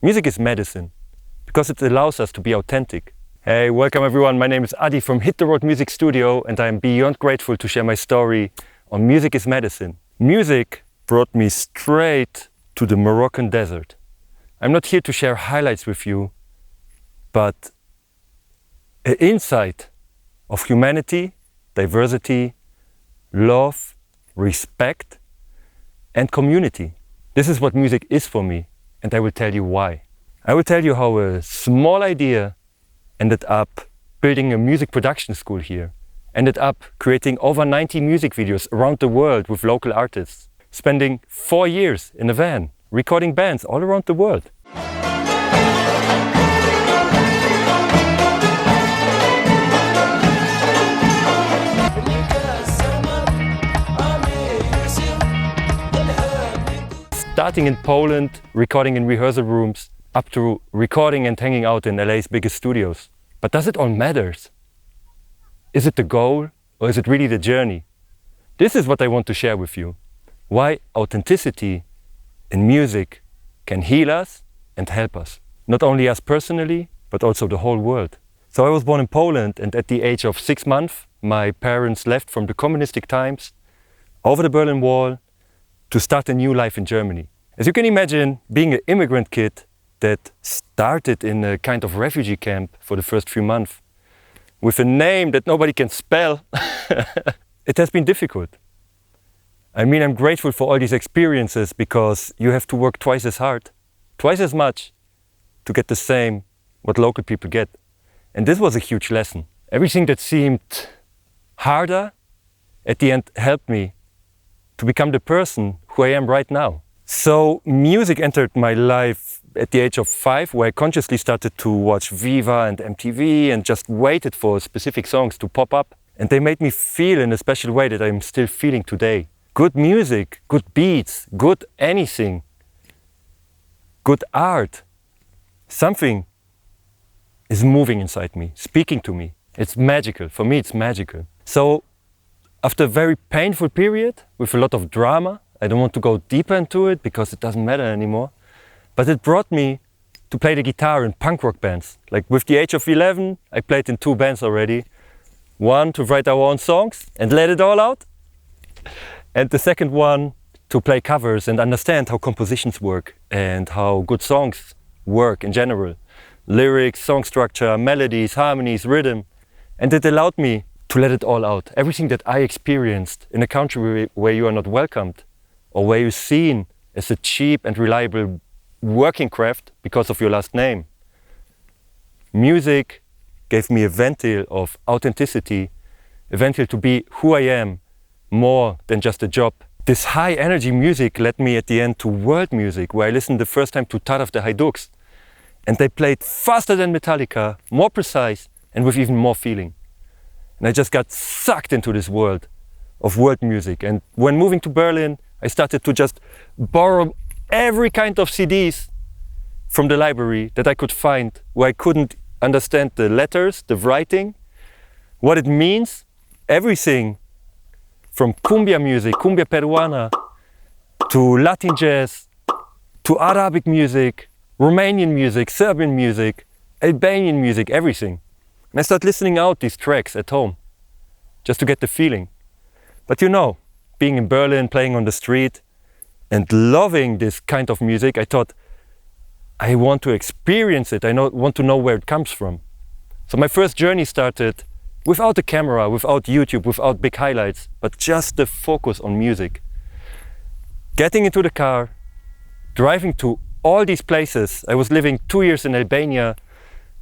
Music is medicine because it allows us to be authentic. Hey, welcome everyone. My name is Adi from Hit the Road Music Studio, and I am beyond grateful to share my story on Music is Medicine. Music brought me straight to the Moroccan desert. I'm not here to share highlights with you, but an insight of humanity, diversity, love, respect, and community. This is what music is for me, and I will tell you why. I will tell you how a small idea ended up building a music production school here, ended up creating over 90 music videos around the world with local artists, spending 4 years in a van, recording bands all around the world. Starting in Poland, recording in rehearsal rooms, up to recording and hanging out in LA's biggest studios. But does it all matter? Is it the goal or is it really the journey? This is what I want to share with you. Why authenticity in music can heal us and help us. Not only us personally, but also the whole world. So I was born in Poland, and at the age of 6 months, my parents left from the communistic times over the Berlin Wall to start a new life in Germany. As you can imagine, being an immigrant kid that started in a kind of refugee camp for the first few months, with a name that nobody can spell, it has been difficult. I mean, I'm grateful for all these experiences because you have to work twice as hard, twice as much to get the same what local people get. And this was a huge lesson. Everything that seemed harder at the end helped me to become the person who I am right now. So music entered my life at the age of 5, where I consciously started to watch Viva and MTV and just waited for specific songs to pop up. And they made me feel in a special way that I'm still feeling today. Good music, good beats, good anything, good art. Something is moving inside me, speaking to me. It's magical. For me, it's magical. So after a very painful period with a lot of drama, I don't want to go deeper into it because it doesn't matter anymore, but it brought me to play the guitar in punk rock bands. Like with the age of 11, I played in 2 bands already. One to write our own songs and let it all out. And the second one to play covers and understand how compositions work and how good songs work in general. Lyrics, song structure, melodies, harmonies, rhythm. And it allowed me to let it all out. Everything that I experienced in a country where you are not welcomed, or where you're seen as a cheap and reliable working craft because of your last name. Music gave me a ventil of authenticity, a ventil to be who I am, more than just a job. This high energy music led me at the end to world music, where I listened the first time to Taraf the Haiduks. And they played faster than Metallica, more precise, and with even more feeling. And I just got sucked into this world of world music. And when moving to Berlin, I started to just borrow every kind of CDs from the library that I could find, where I couldn't understand the letters, the writing, what it means, everything from cumbia music, cumbia peruana, to Latin jazz, to Arabic music, Romanian music, Serbian music, Albanian music, everything. And I started listening out these tracks at home, just to get the feeling. But you know, being in Berlin, playing on the street, and loving this kind of music, I thought, I want to experience it. I want to know where it comes from. So my first journey started without a camera, without YouTube, without big highlights, but just the focus on music. Getting into the car, driving to all these places. I was living 2 years in Albania.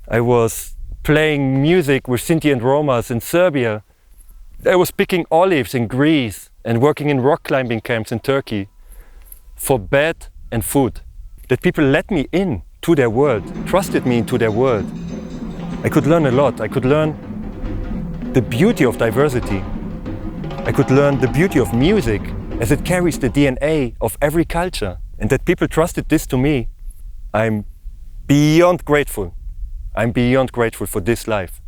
I was playing music with Sinti and Romas in Serbia. I was picking olives in Greece and working in rock climbing camps in Turkey for bed and food. That people let me in to their world, trusted me into their world. I could learn a lot. I could learn the beauty of diversity. I could learn the beauty of music as it carries the DNA of every culture. And that people trusted this to me, I'm beyond grateful. I'm beyond grateful for this life.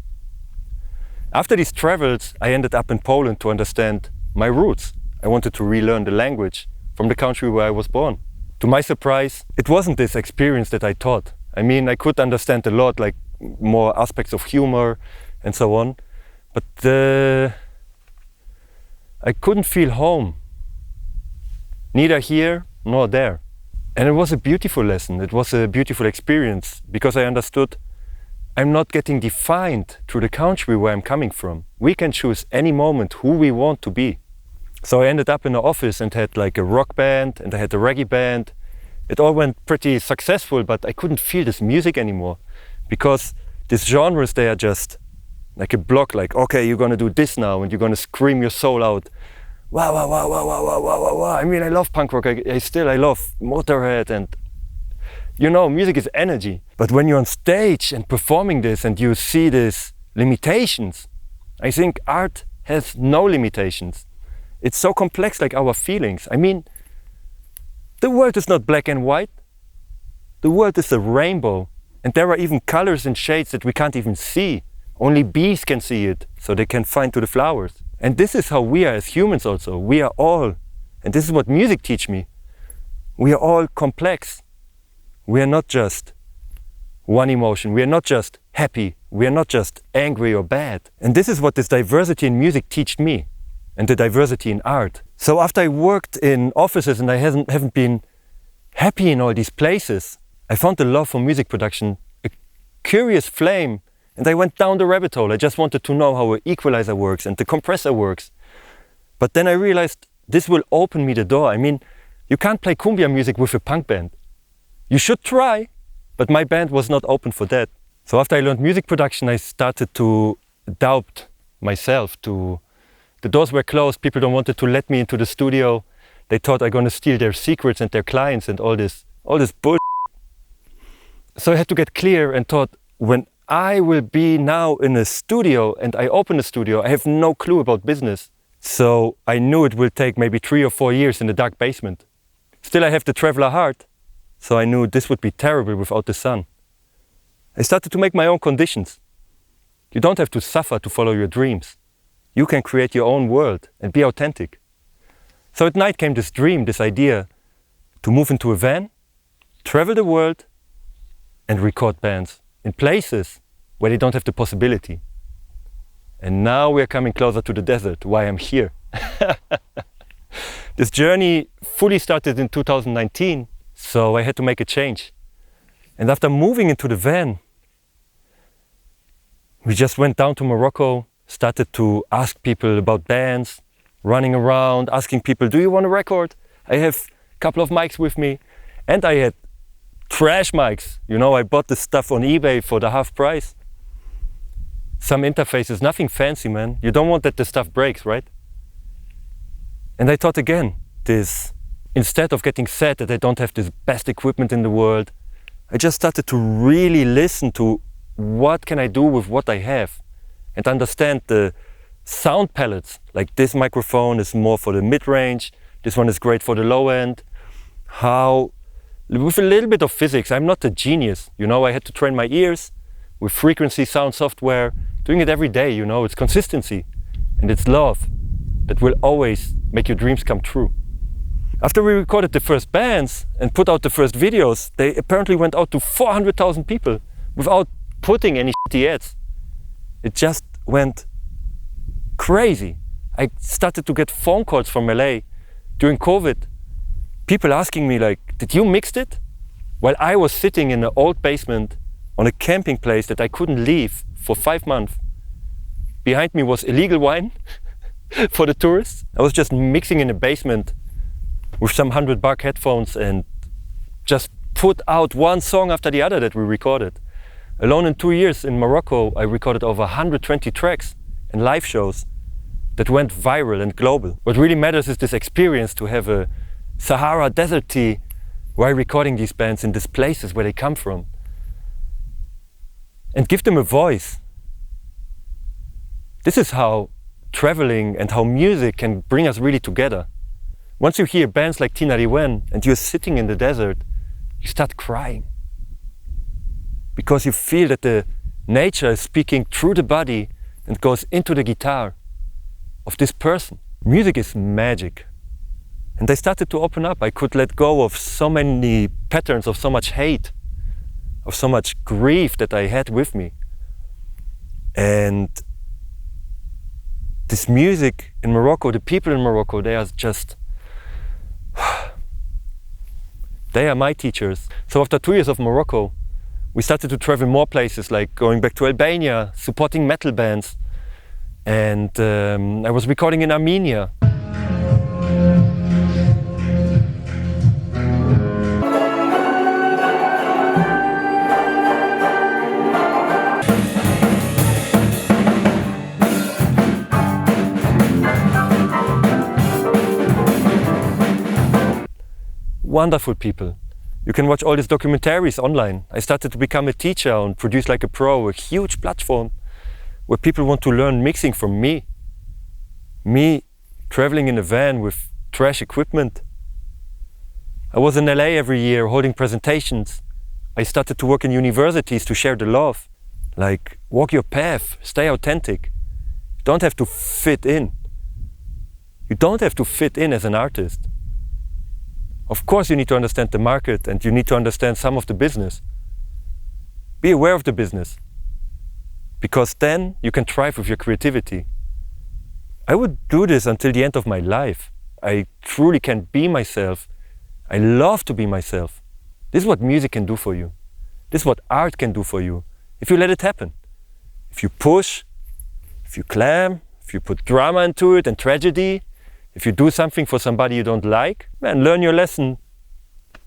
After these travels, I ended up in Poland to understand my roots. I wanted to relearn the language from the country where I was born. To my surprise, it wasn't this experience that I thought. I mean, I could understand a lot, like more aspects of humor and so on, but I couldn't feel home, neither here nor there. And it was a beautiful lesson, it was a beautiful experience, because I understood I'm not getting defined through the country where I'm coming from. We can choose any moment who we want to be. So I ended up in the office and had like a rock band and I had a reggae band. It all went pretty successful, but I couldn't feel this music anymore, because these genres, they are just like a block, like, okay, you're gonna do this now and you're gonna scream your soul out. Wow, wow, wow, wow, wow, wow, wow, wow, wow. I mean, I love punk rock, I love Motorhead, and you know, music is energy. But when you're on stage and performing this and you see these limitations, I think art has no limitations. It's so complex, like our feelings. I mean, the world is not black and white. The world is a rainbow. And there are even colors and shades that we can't even see. Only bees can see it, so they can find to the flowers. And this is how we are as humans also. We are all, and this is what music teach me, we are all complex. We are not just one emotion. We are not just happy. We are not just angry or bad. And this is what this diversity in music taught me, and the diversity in art. So after I worked in offices and I haven't been happy in all these places, I found the love for music production a curious flame, and I went down the rabbit hole. I just wanted to know how an equalizer works and the compressor works. But then I realized this will open me the door. I mean, you can't play cumbia music with a punk band. You should try, but my band was not open for that. So after I learned music production, I started to doubt myself. The doors were closed, people don't wanted to let me into the studio. They thought I'm gonna steal their secrets and their clients and all this bullshit. So I had to get clear and thought, when I will be now in a studio and I open a studio, I have no clue about business. So I knew it will take maybe 3 or 4 years in the dark basement. Still I have the traveler heart. So I knew this would be terrible without the sun. I started to make my own conditions. You don't have to suffer to follow your dreams. You can create your own world and be authentic. So at night came this dream, this idea to move into a van, travel the world and record bands in places where they don't have the possibility. And now we are coming closer to the desert, why I'm here. This journey fully started in 2019. So I had to make a change. And after moving into the van, we just went down to Morocco, started to ask people about bands, running around, asking people, do you want a record? I have a couple of mics with me. And I had trash mics. You know, I bought this stuff on eBay for the half price. Some interfaces, nothing fancy, man. You don't want that the stuff breaks, right? And I thought again, instead of getting sad that I don't have this best equipment in the world, I just started to really listen to what can I do with what I have and understand the sound palettes. Like this microphone is more for the mid-range, this one is great for the low end. How, with a little bit of physics, I'm not a genius, you know, I had to train my ears with frequency sound software, doing it every day, you know, it's consistency and it's love that will always make your dreams come true. After we recorded the first bands and put out the first videos, they apparently went out to 400,000 people without putting any shitty ads. It just went crazy. I started to get phone calls from LA during COVID. People asking me like, did you mix it? While I was sitting in an old basement on a camping place that I couldn't leave for 5 months. Behind me was illegal wine for the tourists. I was just mixing in a basement with some $100 headphones and just put out one song after the other that we recorded. Alone in 2 years in Morocco, I recorded over 120 tracks and live shows that went viral and global. What really matters is this experience to have a Sahara Desert tea while recording these bands in these places where they come from. And give them a voice. This is how traveling and how music can bring us really together. Once you hear bands like Tina Riwen and you're sitting in the desert, you start crying. Because you feel that the nature is speaking through the body and goes into the guitar of this person. Music is magic. And I started to open up. I could let go of so many patterns of so much hate, of so much grief that I had with me. And this music in Morocco, the people in Morocco, they are just, they are my teachers. So after 2 years of Morocco, we started to travel more places, like going back to Albania, supporting metal bands. And I was recording in Armenia. Wonderful people. You can watch all these documentaries online. I started to become a teacher and produce like a pro, a huge platform where people want to learn mixing from me. Me traveling in a van with trash equipment. I was in LA every year holding presentations. I started to work in universities to share the love. Like, walk your path, stay authentic. You don't have to fit in. You don't have to fit in as an artist. Of course you need to understand the market and you need to understand some of the business. Be aware of the business, because then you can thrive with your creativity. I would do this until the end of my life. I truly can be myself. I love to be myself. This is what music can do for you. This is what art can do for you, if you let it happen. If you push, if you clam, if you put drama into it and tragedy, if you do something for somebody you don't like, man, learn your lesson,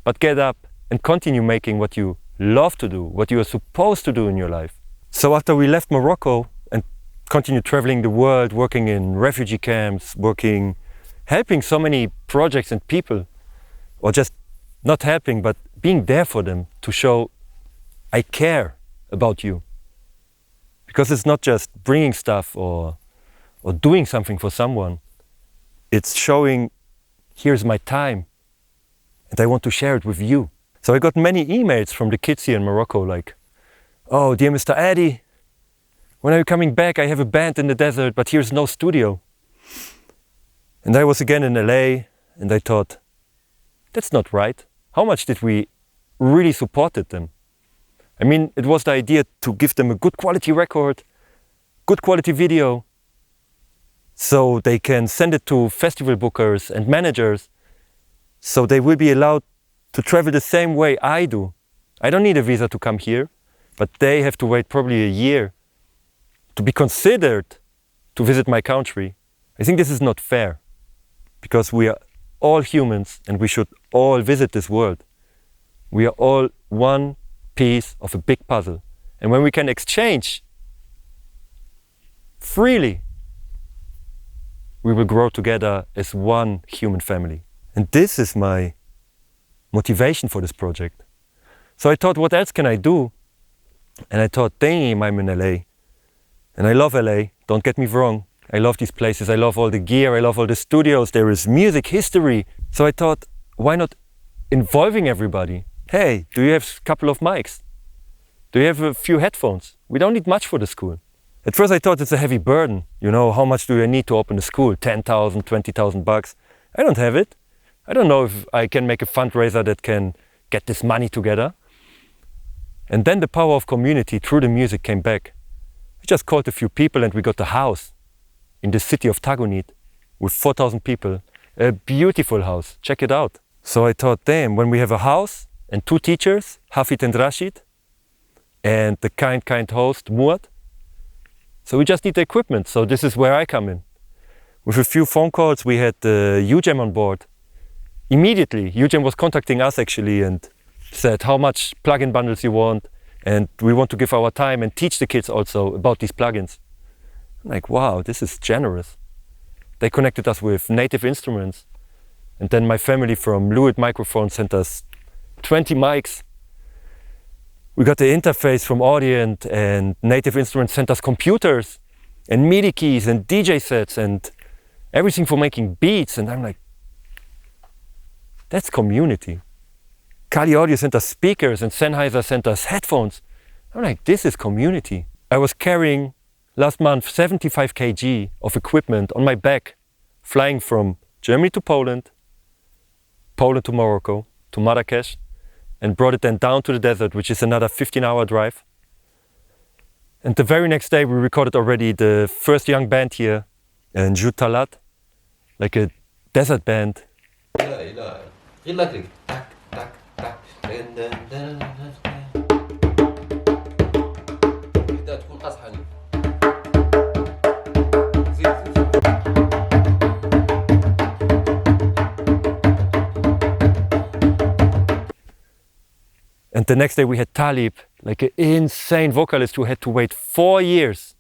but get up and continue making what you love to do, what you are supposed to do in your life. So after we left Morocco and continued traveling the world, working in refugee camps, helping so many projects and people, or just not helping, but being there for them to show I care about you. Because it's not just bringing stuff or doing something for someone. It's showing, here's my time, and I want to share it with you. So I got many emails from the kids here in Morocco, like, oh, dear Mr. Eddie, when are you coming back? I have a band in the desert, but here's no studio. And I was again in LA, and I thought, that's not right. How much did we really supported them? I mean, it was the idea to give them a good quality record, good quality video, so they can send it to festival bookers and managers, so they will be allowed to travel the same way I do. I don't need a visa to come here, but they have to wait probably a year to be considered to visit my country. I think this is not fair, because we are all humans and we should all visit this world. We are all one piece of a big puzzle. And when we can exchange freely, we will grow together as one human family. And this is my motivation for this project. So I thought, what else can I do? And I thought, damn, I'm in LA. And I love LA, don't get me wrong. I love these places, I love all the gear, I love all the studios, there is music history. So I thought, why not involving everybody? Hey, do you have a couple of mics? Do you have a few headphones? We don't need much for the school. At first I thought it's a heavy burden. You know, how much do I need to open a school? 10,000, 20,000 bucks. I don't have it. I don't know if I can make a fundraiser that can get this money together. And then the power of community through the music came back. We just called a few people and we got a house in the city of Tagunit with 4,000 people. A beautiful house, check it out. So I thought, damn, when we have a house and 2 teachers, Hafid and Rashid, and the kind host, Muad, so we just need the equipment, so this is where I come in. With a few phone calls, we had UJAM on board. Immediately, UJAM was contacting us actually and said how much plugin bundles you want, and we want to give our time and teach the kids also about these plugins. I'm like, wow, this is generous. They connected us with native instruments, and then my family from Lewitt Microphone sent us 20 mics. We got the interface from Audient, and Native Instruments sent us computers and MIDI keys and DJ sets and everything for making beats. And I'm like, that's community. Kali Audio sent us speakers and Sennheiser sent us headphones. I'm like, this is community. I was carrying last month 75 kg of equipment on my back, flying from Germany to Poland, Poland to Morocco, to Marrakesh, and brought it then down to the desert, which is another 15-hour drive. And the very next day we recorded already the first young band here, Njut Talat, like a desert band. And the next day we had Talib, like an insane vocalist who had to wait 4 years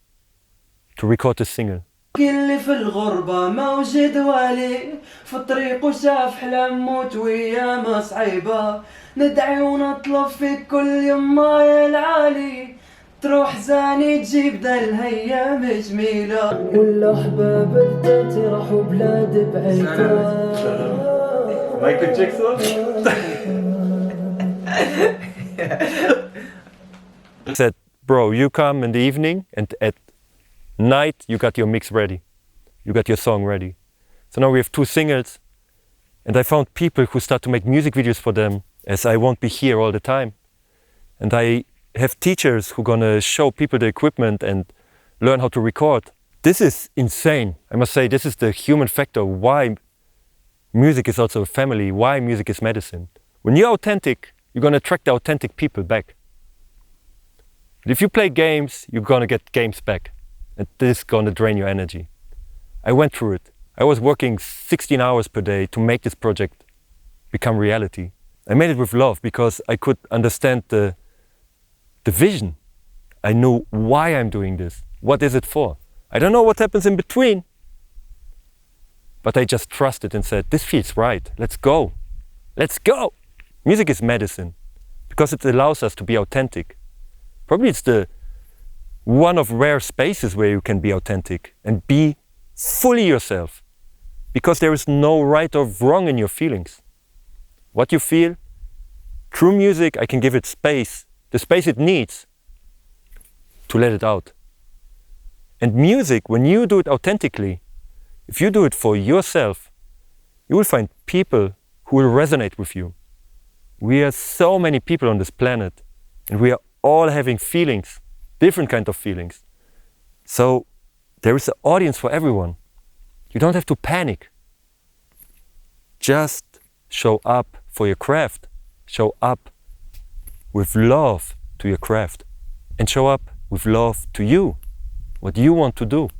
to record the single. اللي في الغربة موجد والي في الطريق وشاف حلم موت وياما صعيبة ندعي ونطلب فيك كل يما يا العالي تروح زاني تجيب ذا الهيام جميلة والأحباب التاتي راحوا بلاد بعيدة Michael Jackson? I said, bro, you come in the evening and at night you got your mix ready. You got your song ready. So now we have 2 singles and I found people who start to make music videos for them as I won't be here all the time. And I have teachers who are gonna show people the equipment and learn how to record. This is insane. I must say, this is the human factor why music is also a family, why music is medicine. When you're authentic, you're gonna attract the authentic people back. But if you play games, you're gonna get games back. And this is gonna drain your energy. I went through it. I was working 16 hours per day to make this project become reality. I made it with love because I could understand the vision. I knew why I'm doing this. What is it for? I don't know what happens in between. But I just trusted and said, this feels right. Let's go. Let's go. Music is medicine because it allows us to be authentic. Probably it's the one of rare spaces where you can be authentic and be fully yourself because there is no right or wrong in your feelings. What you feel, through music, I can give it space, the space it needs to let it out. And music, when you do it authentically, if you do it for yourself, you will find people who will resonate with you. We are so many people on this planet and we are all having feelings, different kind of feelings. So there is an audience for everyone. You don't have to panic. Just show up for your craft. Show up with love to your craft. And show up with love to you, what you want to do.